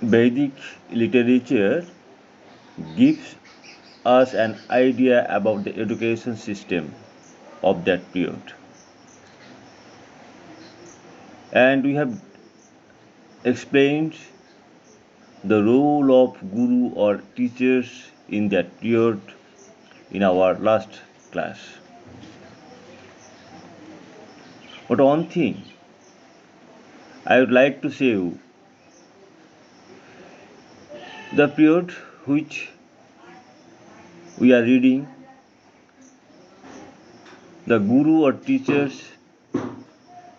Vedic literature gives us an idea about the education system of that period. And we have explained the role of guru or teachers in that period in our last class. But one thing I would like to say you, the period which we are reading, the guru or teachers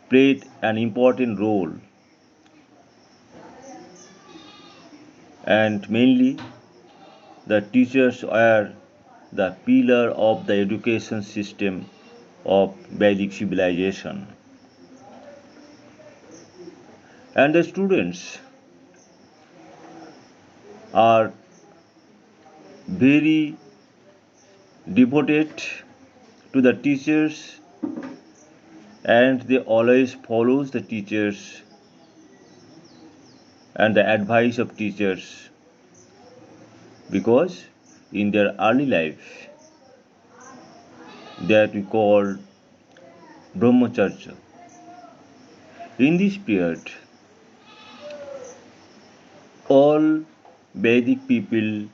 played an important role, and mainly the teachers were the pillar of the education system of Vedic civilization. And the students are very devoted to the teachers, and they always follows the teachers and the advice of teachers, because in their early life that we call brahmacharya. In this period, all Vedic people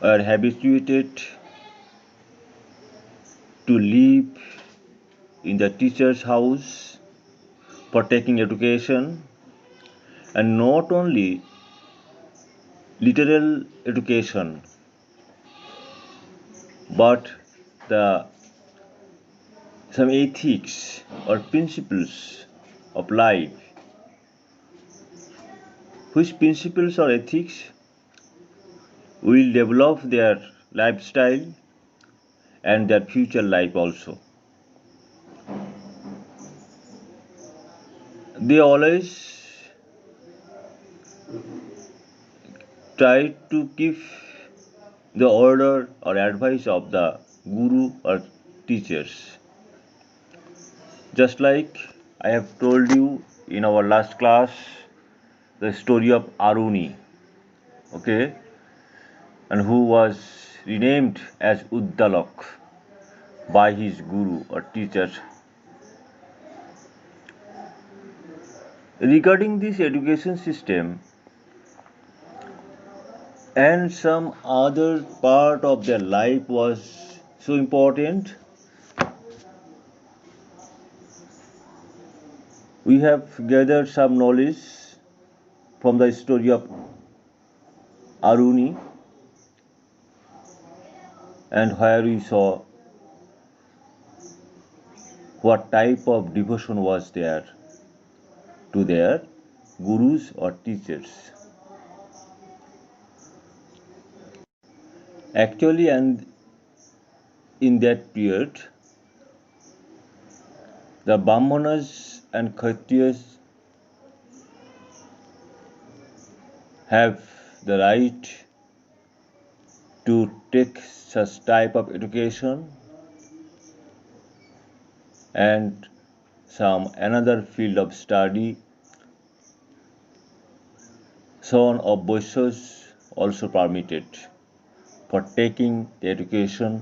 are habituated to live in the teacher's house for taking education, and not only literal education but the some ethics or principles of life, which principles or ethics will develop their lifestyle and their future life also. They always try to keep the order or advice of the guru or teachers. Just like I have told you in our last class, the story of Aruni, okay, and who was renamed as Uddalak by his guru or teacher. Regarding this education system and some other part of their life was so important, we have gathered some knowledge from the story of Aruni, and where we saw what type of devotion was there to their gurus or teachers. Actually, and in that period, the Brahmanas and Kshatriyas have the right to take such type of education, and some another field of study, son of Vaishyas also permitted for taking the education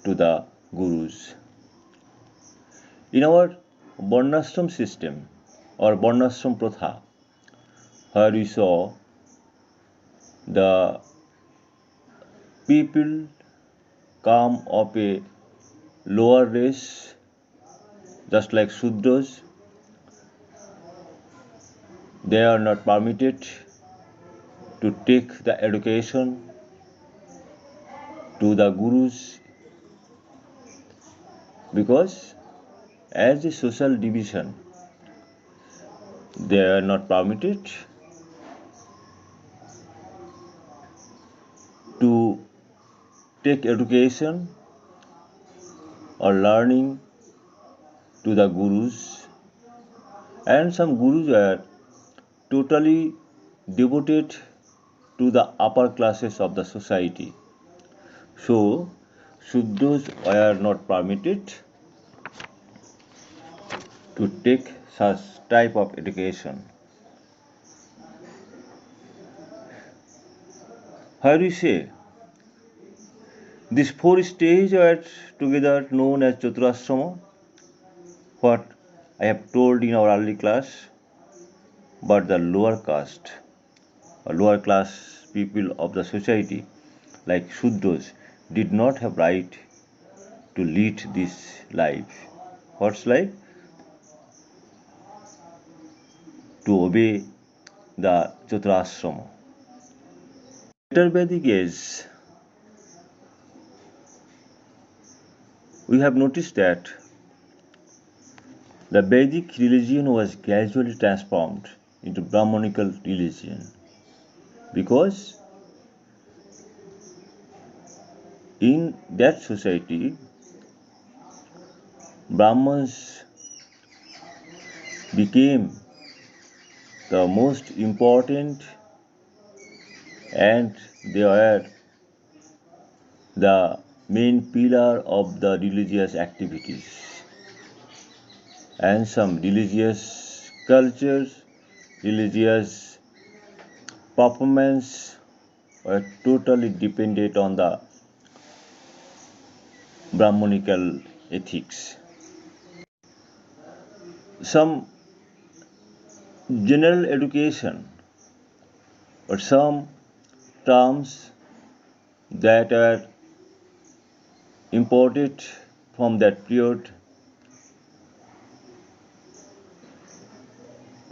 to the gurus. In our Varnashram system or Varnashram Pratha, where we saw the people come of a lower race, just like Sudras, they are not permitted to take the education to the gurus, because as a social division they are not permitted to take education or learning to the gurus, and some gurus are totally devoted to the upper classes of the society. So, Sudras were not permitted to take such type of education. Where we say these four stages are together known as Chaturasrama, what I have told in our early class, but the lower caste or lower class people of the society like Shudras did not have right to lead this life. What's life? To obey the Chaturasrama. Later Vedic age, we have noticed that the Vedic religion was gradually transformed into Brahmanical religion because in that society, Brahmins became the most important and they were the main pillar of the religious activities. And some religious cultures, religious performance were totally dependent on the Brahmanical ethics. Some general education or some terms that are imported from that period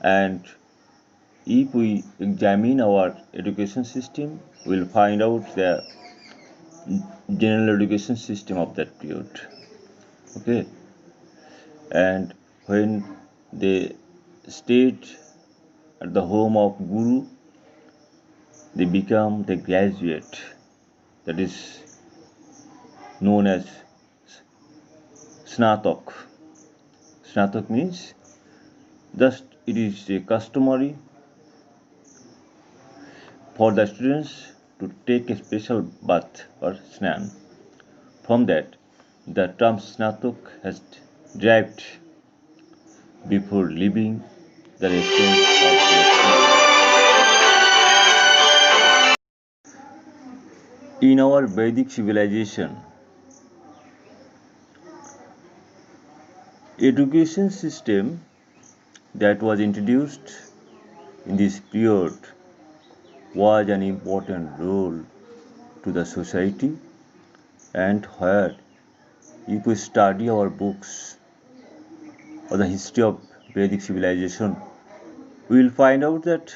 and if we examine our education system we will find out the general education system of that period. Okay, and when they stayed at the home of guru they become the graduate, that is known as snatok. Snatok means just it is customary for the students to take a special bath or snan. From that, the term snatok has derived before leaving the residence of the in our Vedic civilization, education system that was introduced in this period was an important role to the society and where if we study our books or the history of Vedic civilization, we will find out that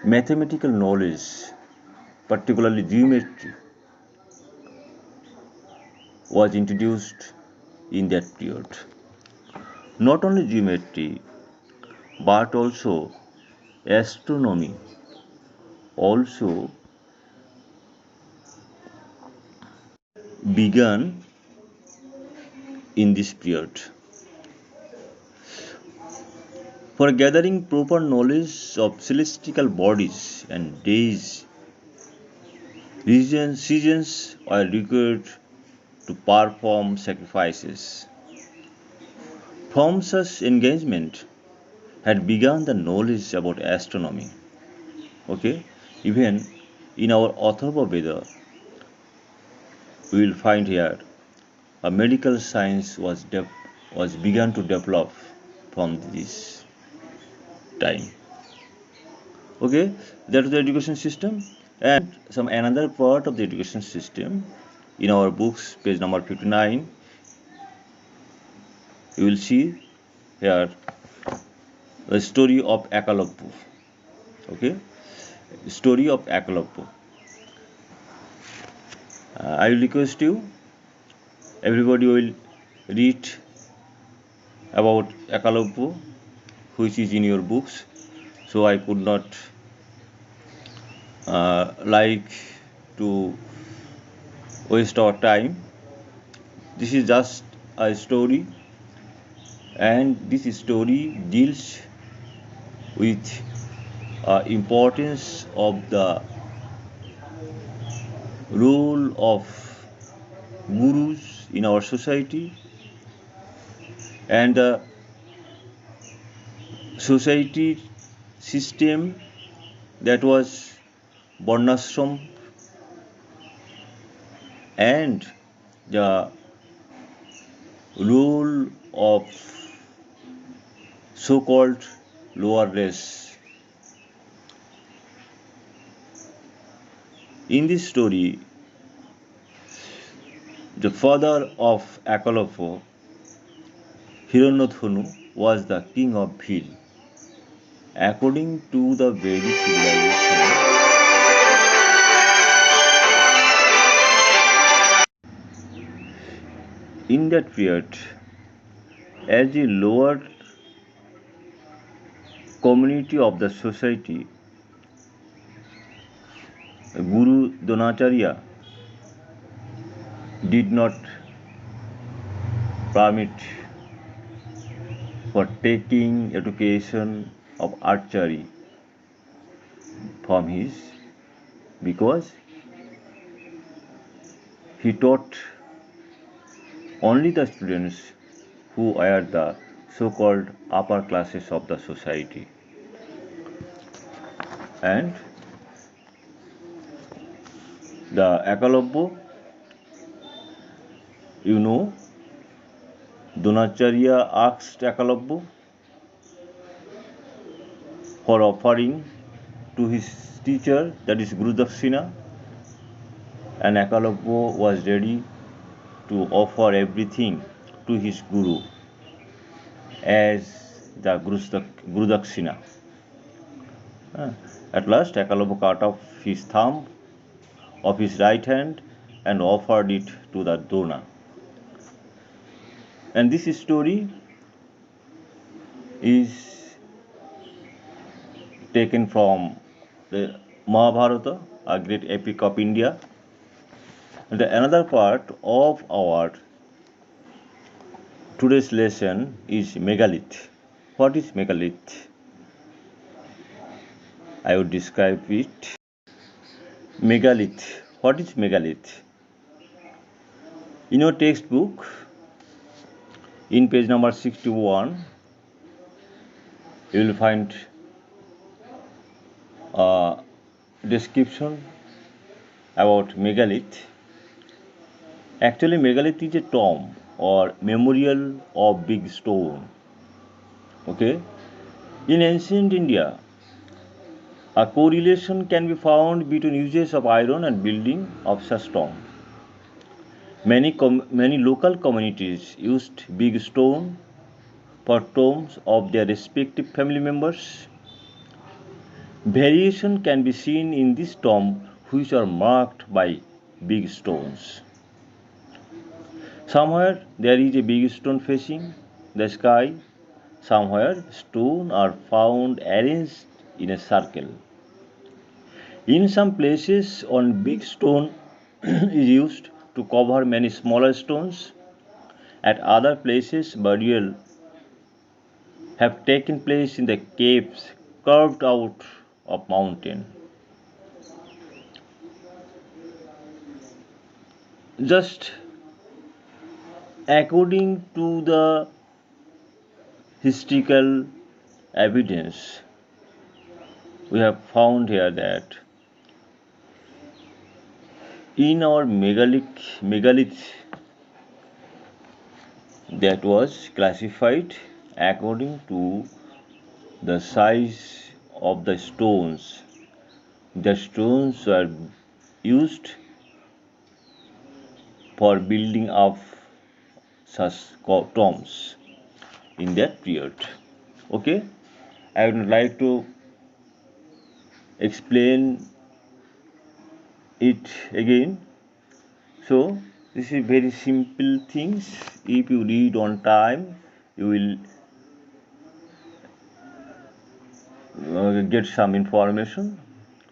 mathematical knowledge, particularly geometry, was introduced in that period. Not only geometry, but also astronomy also began in this period. For gathering proper knowledge of celestial bodies and days, seasons are required to perform sacrifices. From such engagement had begun the knowledge about astronomy. Okay, even in our Atharva Veda, we will find here a medical science was begun to develop from this time. Okay, that is the education system and some another part of the education system in our books, page number 59. You will see here the story of Ekalabhu. Okay, story of Ekalabhu. I will request you, everybody will read about Ekalabhu, which is in your books. So I could not like to waste our time. This is just a story, and this story deals with importance of the role of gurus in our society and the society system that was Varnashram and the role of so-called lower race. In this story, the father of Akalapa, Hiranyadhanu, was the king of Bhil. According to the Vedic civilization, in that period, as the lower community of the society, Guru Dronacharya did not permit for taking education of archery from his, because he taught only the students who were the so-called upper classes of the society. And the Akalapa, Dronacharya asked Akalapa for offering to his teacher, that is Guru Dakshina, and Akalapa was ready to offer everything to his Guru as the Guru Dakshina. At last, Akalapa cut off his thumb of his right hand and offered it to the Drona. And this story is taken from the Mahabharata, a great epic of India. And another part of our today's lesson is Megalith. What is Megalith? I would describe it. Megalith. What is megalith? In your textbook, in page number 61, you will find a description about megalith. Actually, megalith is a tomb or memorial of big stone. Okay? In ancient India, a correlation can be found between uses of iron and building of such tomb. Many local communities used big stone for tombs of their respective family members. Variation can be seen in this tomb, which are marked by big stones. Somewhere there is a big stone facing the sky. Somewhere stones are found arranged in a circle. In some places, one big stone is used to cover many smaller stones. At other places, burial have taken place in the caves carved out of mountain. Just according to the historical evidence, we have found here that in our megalith that was classified according to the size of the stones. The stones were used for building of such tombs in that period. Okay, I would like to explain it again. So this is very simple things. If you read on time, you will get some information.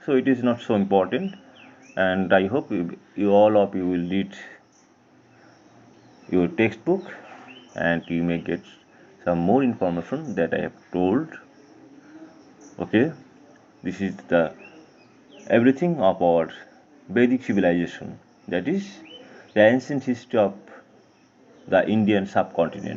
So it is not so important, and I hope you all of you will read your textbook and you may get some more information that I have told. Okay, this is the everything of our Vedic civilization, that is the ancient history of the Indian subcontinent.